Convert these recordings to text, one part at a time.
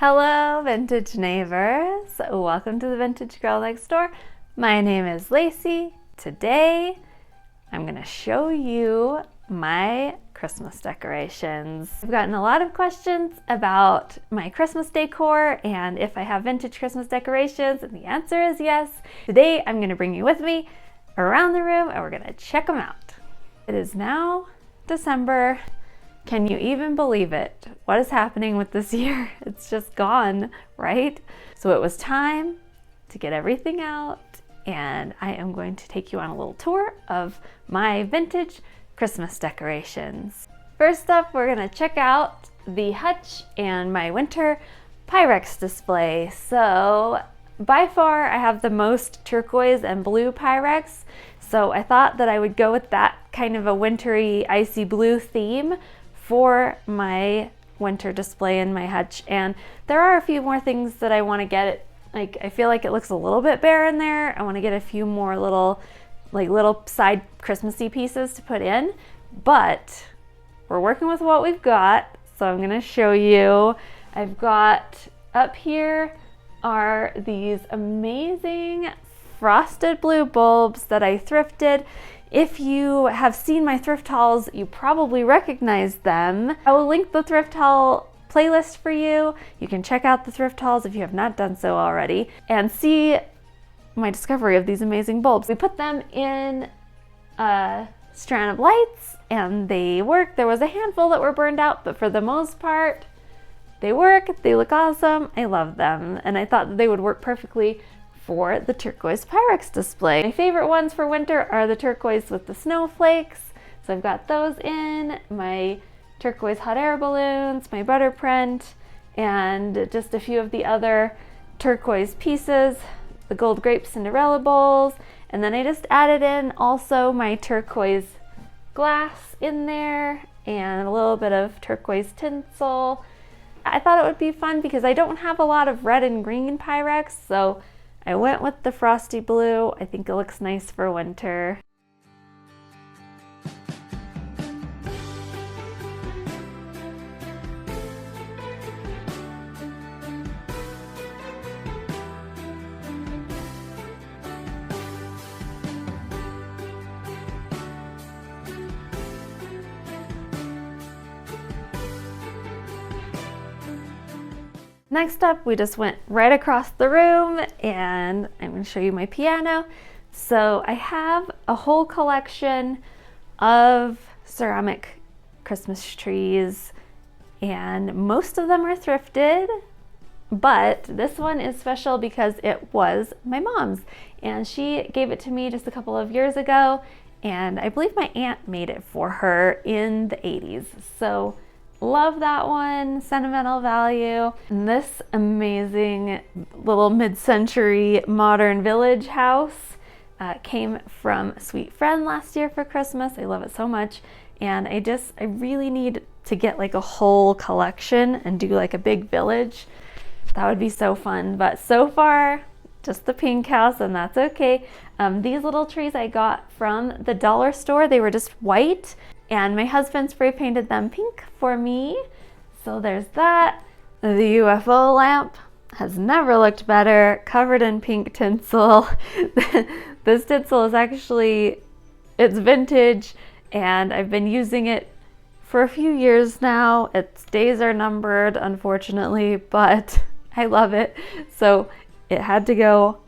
Hello, vintage neighbors. Welcome to the Vintage Girl Next Door. My name is Laci. Today, I'm going to show you my Christmas decorations. I've gotten a lot of questions about my Christmas decor and if I have vintage Christmas decorations, and the answer is yes. Today, I'm going to bring you with me around the room and we're going to check them out. It is now December. Can you even believe it? What is happening with this year? It's just gone, right? So it was time to get everything out, and I am going to take you on a little tour of my vintage Christmas decorations. First up, we're gonna check out the hutch and my winter pyrex display. So by far, I have the most turquoise and blue pyrex. So I thought that I would go with that kind of a wintry, icy blue theme for my winter display in my hutch. And there are a few more things that I want to get. Like, I feel like it looks a little bit bare in there. I want to get a few more little side Christmassy pieces to put in, but we're working with what we've got. So I'm going to show you. I've got up here are these amazing frosted blue bulbs that I thrifted. If you have seen my thrift hauls, you probably recognize them. I will link the thrift haul playlist for you. You can check out the thrift hauls if you have not done so already and see my discovery of these amazing bulbs. We put them in a strand of lights and they work. There was a handful that were burned out, but for the most part, they work. They look awesome. I love them. And I thought that they would work perfectly for the turquoise pyrex display. My favorite ones for winter are the turquoise with the snowflakes. So I've got those in, my turquoise hot air balloons, my butter print, and just a few of the other turquoise pieces, the gold grape Cinderella bowls, and then I just added in also my turquoise glass in there and a little bit of turquoise tinsel. I thought it would be fun because I don't have a lot of red and green pyrex, so I went with the frosty blue. I think it looks nice for winter. Next up, we just went right across the room and I'm going to show you my piano. So I have a whole collection of ceramic Christmas trees and most of them are thrifted, but this one is special because it was my mom's and she gave it to me just a couple of years ago, and I believe my aunt made it for her in the 80s. So love that one, sentimental value. And this amazing little mid-century modern village house came from a sweet friend last year for Christmas. I love it so much. And I really need to get like a whole collection and do like a big village. That would be so fun. But so far, just the pink house, and that's okay. These little trees I got from the dollar store. They were just white, and my husband spray painted them pink for me. So there's that. The UFO lamp has never looked better, covered in pink tinsel. This tinsel is actually, it's vintage, and I've been using it for a few years now. Its days are numbered, unfortunately, but I love it. So it had to go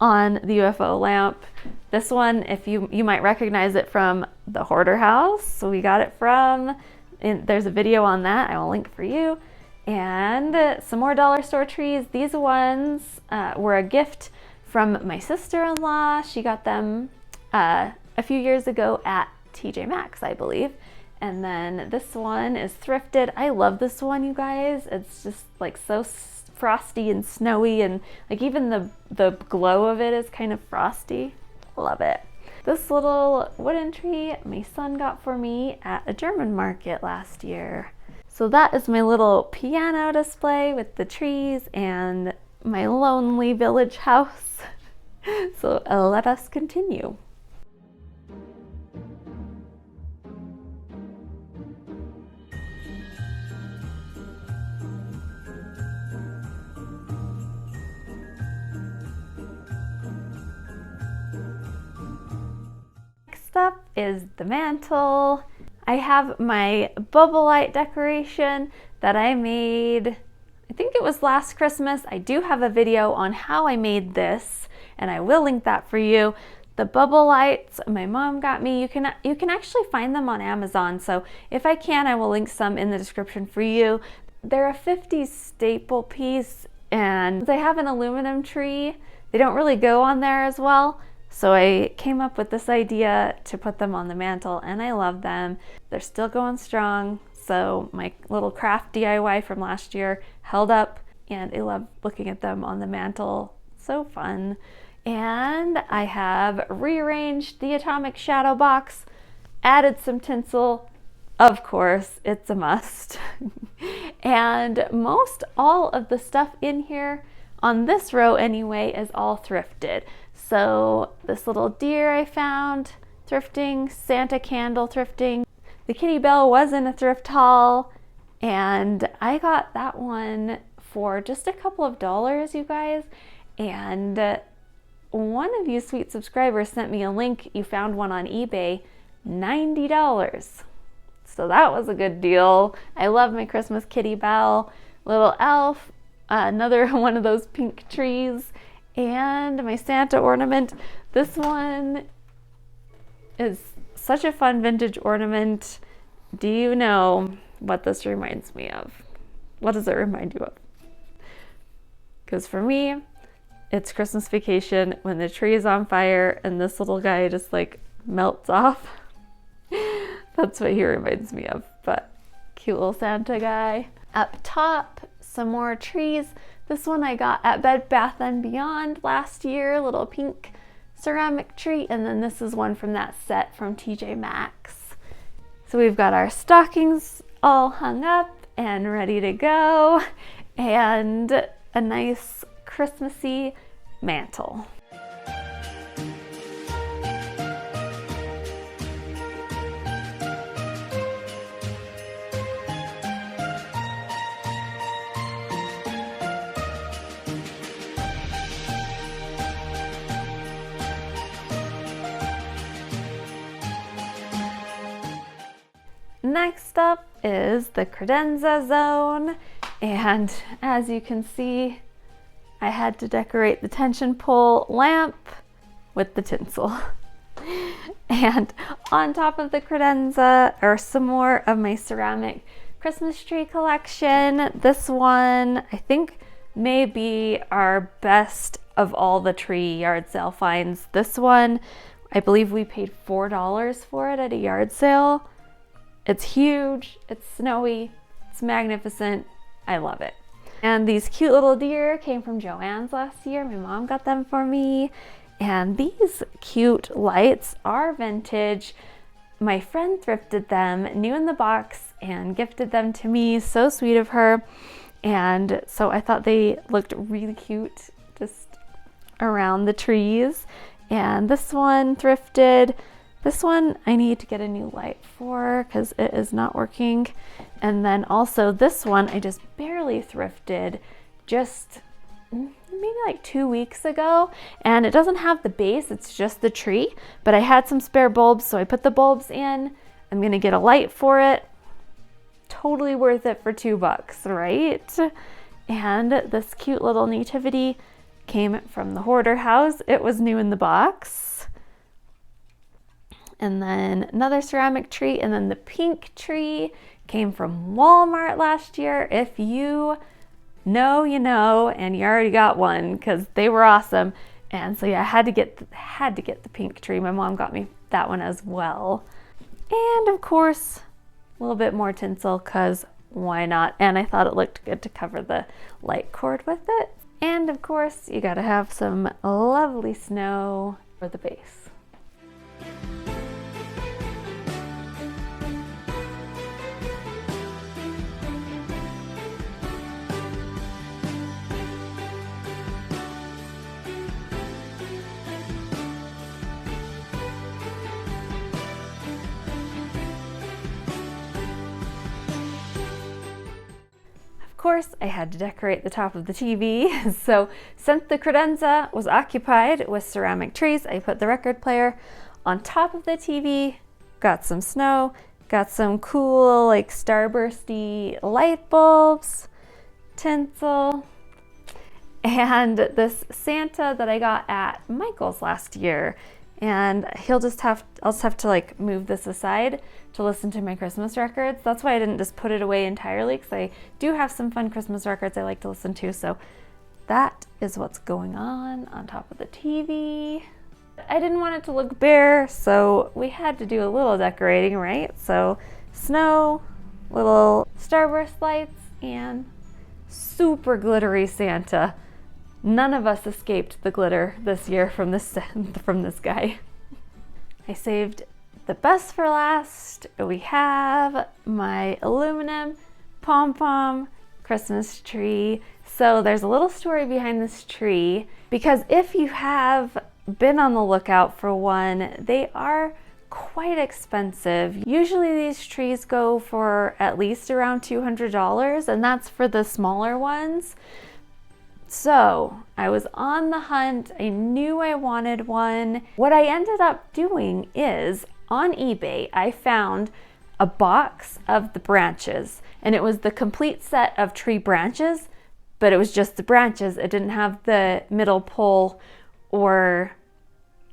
on the UFO lamp. This one, if you might recognize it from the Hoarder House. So we got it from, there's a video on that I will link for you. And some more dollar store trees. These ones were a gift from my sister-in-law. She got them a few years ago at TJ Maxx, I believe. And then this one is thrifted. I love this one, you guys. It's just like so frosty and snowy, and like even the glow of it is kind of frosty. Love it. This little wooden tree my son got for me at a German market last year. So that is my little piano display with the trees and my lonely village house. So let us continue. is the mantle. I have my bubble light decoration that I made, I think it was last Christmas. I do have a video on how I made this, and I will link that for you. The bubble lights my mom got me. You can actually find them on Amazon, so if I can, I will link some in the description for you. They're a 50s staple piece, and they have an aluminum tree. They don't really go on there as well, so I came up with this idea to put them on the mantle, and I love them. They're still going strong, so my little craft DIY from last year held up, and I love looking at them on the mantle. So fun. And I have rearranged the atomic shadow box, added some tinsel. Of course, it's a must. And most all of the stuff in here, on this row anyway, is all thrifted. So this little deer I found thrifting, Santa candle thrifting. The kitty bell was in a thrift haul, and I got that one for just a couple of dollars, you guys. And one of you sweet subscribers sent me a link. You found one on eBay, $90. So that was a good deal. I love my Christmas kitty bell, little elf, another one of those pink trees, and my Santa ornament. This one is such a fun vintage ornament. Do you know what this reminds me of? What does it remind you of? Because for me, it's Christmas Vacation when the tree is on fire and this little guy just like melts off. That's what he reminds me of, but cute little Santa guy. Up top, some more trees. This one I got at Bed Bath & Beyond last year, little pink ceramic tree, and then this is one from that set from TJ Maxx. So we've got our stockings all hung up and ready to go, and a nice Christmassy mantle. Next up is the Credenza zone, and as you can see, I had to decorate the tension pole lamp with the tinsel. And on top of the Credenza are some more of my ceramic Christmas tree collection. This one I think may be our best of all the tree yard sale finds. This one, I believe we paid $4 for it at a yard sale. It's huge, it's snowy, it's magnificent. I love it. And these cute little deer came from Joann's last year. My mom got them for me. And these cute lights are vintage. My friend thrifted them, new in the box, and gifted them to me. So sweet of her. And so I thought they looked really cute just around the trees. And this one thrifted. This one I need to get a new light for because it is not working. And then also this one I just barely thrifted just maybe like 2 weeks ago. And it doesn't have the base, it's just the tree. But I had some spare bulbs, so I put the bulbs in. I'm gonna get a light for it. Totally worth it for $2, right? And this cute little nativity came from the hoarder house. It was new in the box. And then another ceramic tree, and then the pink tree came from Walmart last year. If you know, you know, and you already got one because they were awesome. And so yeah, I had to get the pink tree. My mom got me that one as well. And of course, a little bit more tinsel because why not? And I thought it looked good to cover the light cord with it. And of course, you gotta have some lovely snow for the base. Of course, I had to decorate the top of the TV. So since the Credenza was occupied with ceramic trees, I put the record player on top of the TV got some snow, got some cool like starbursty light bulbs, tinsel, and this Santa that I got at Michael's last year. And I'll just have to like move this aside to listen to my Christmas records. That's why I didn't just put it away entirely, because I do have some fun Christmas records I like to listen to. So that is what's going on top of the TV. I didn't want it to look bare, so we had to do a little decorating, right? So snow, little starburst lights, and super glittery Santa. None of us escaped the glitter this year from this guy. I saved the best for last. We have my aluminum pom-pom Christmas tree. So there's a little story behind this tree, because if you have been on the lookout for one, they are quite expensive. Usually these trees go for at least around $200, and that's for the smaller ones. So I was on the hunt. I knew I wanted one. What I ended up doing is on eBay, I found a box of the branches, and it was the complete set of tree branches, but it was just the branches. It didn't have the middle pole or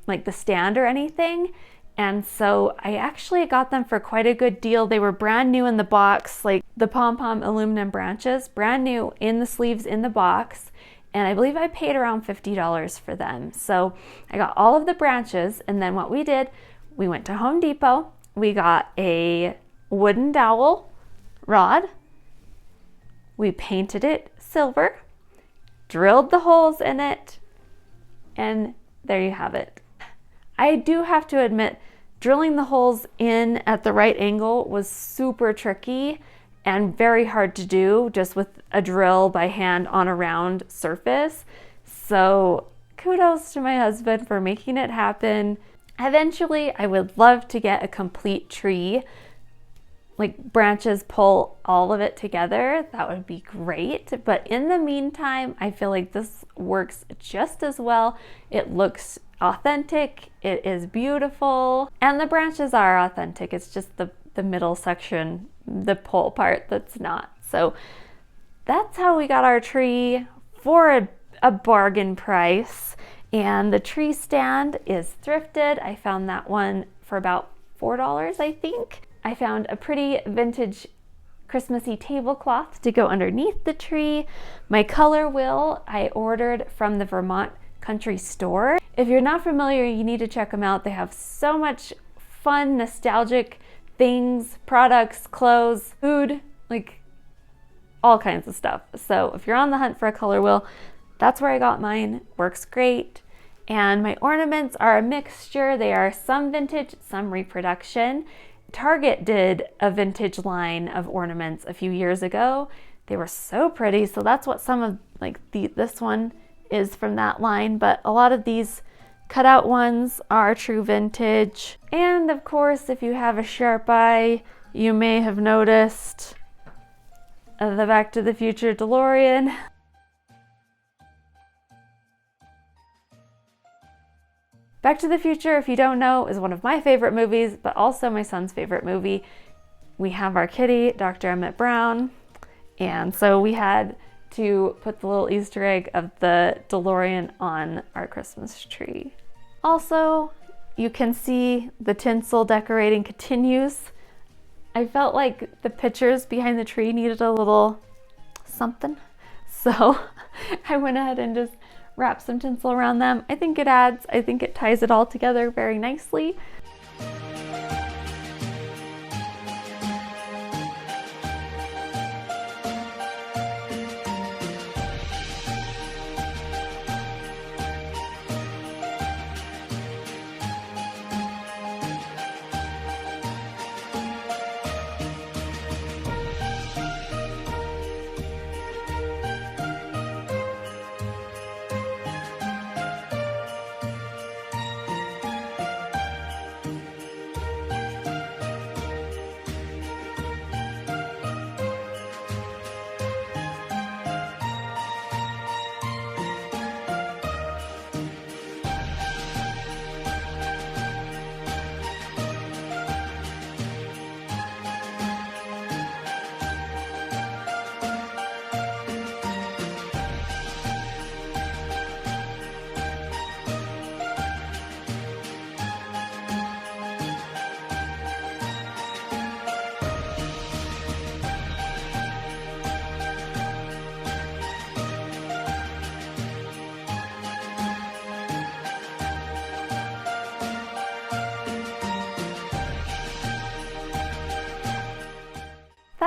like the stand or anything. And so I actually got them for quite a good deal. They were brand new in the box, like the pom-pom aluminum branches, brand new in the sleeves in the box. And I believe I paid around $50 for them. So I got all of the branches, and then what we did, we went to Home Depot. We got a wooden dowel rod. We painted it silver, drilled the holes in it, and there you have it. I do have to admit, drilling the holes in at the right angle was super tricky and very hard to do just with a drill by hand on a round surface. So kudos to my husband for making it happen. Eventually, I would love to get a complete tree, like branches pull all of it together. That would be great. But in the meantime, I feel like this works just as well. It looks authentic, it is beautiful, and the branches are authentic. It's just the middle section, the pole part, that's not. So that's how we got our tree for a bargain price. And the tree stand is thrifted. I found that one for about $4, I think. I found a pretty vintage Christmassy tablecloth to go underneath the tree. My color wheel I ordered from the Vermont Country Store. If you're not familiar, you need to check them out. They have so much fun, nostalgic things, products, clothes, food, like all kinds of stuff. So if you're on the hunt for a color wheel, that's where I got mine. Works great. And my ornaments are a mixture. They are some vintage, some reproduction. Target did a vintage line of ornaments a few years ago. They were so pretty. So that's what some of like this one is from that line, but a lot of these cutout ones are true vintage. And of course, if you have a sharp eye, you may have noticed the Back to the Future DeLorean. Back to the Future, if you don't know, is one of my favorite movies, but also my son's favorite movie. We have our kitty, Dr. Emmett Brown, and so we had to put the little Easter egg of the DeLorean on our Christmas tree. Also, you can see the tinsel decorating continues. I felt like the pictures behind the tree needed a little something, so I went ahead and just wrapped some tinsel around them. I think it ties it all together very nicely.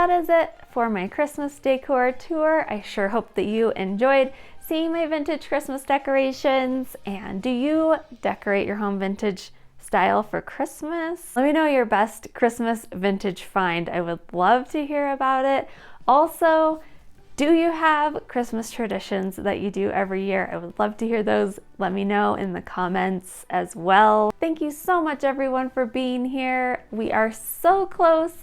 that is it for my Christmas decor tour. I sure hope that you enjoyed seeing my vintage Christmas decorations. And do you decorate your home vintage style for Christmas? Let me know your best Christmas vintage find. I would love to hear about it. Also, do you have Christmas traditions that you do every year? I would love to hear those. Let me know in the comments as well. Thank you so much everyone for being here. We are so close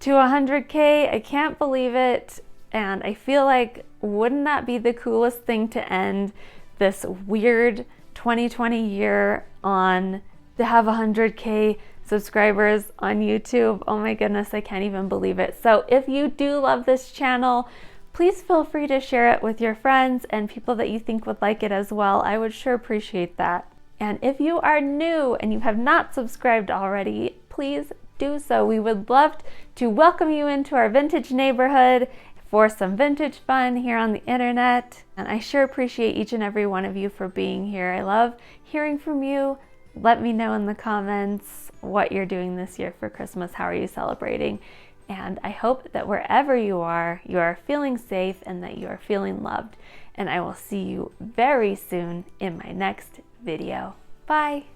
to 100K. I can't believe it. And I feel like, wouldn't that be the coolest thing to end this weird 2020 year on, to have 100K subscribers on YouTube? Oh my goodness, I can't even believe it. So if you do love this channel, please feel free to share it with your friends and people that you think would like it as well. I would sure appreciate that. And if you are new and you have not subscribed already, please do so. We would love to welcome you into our vintage neighborhood for some vintage fun here on the internet. And I sure appreciate each and every one of you for being here. I love hearing from you. Let me know in the comments what you're doing this year for Christmas. How are you celebrating? And I hope that wherever you are feeling safe and that you are feeling loved. And I will see you very soon in my next video. Bye.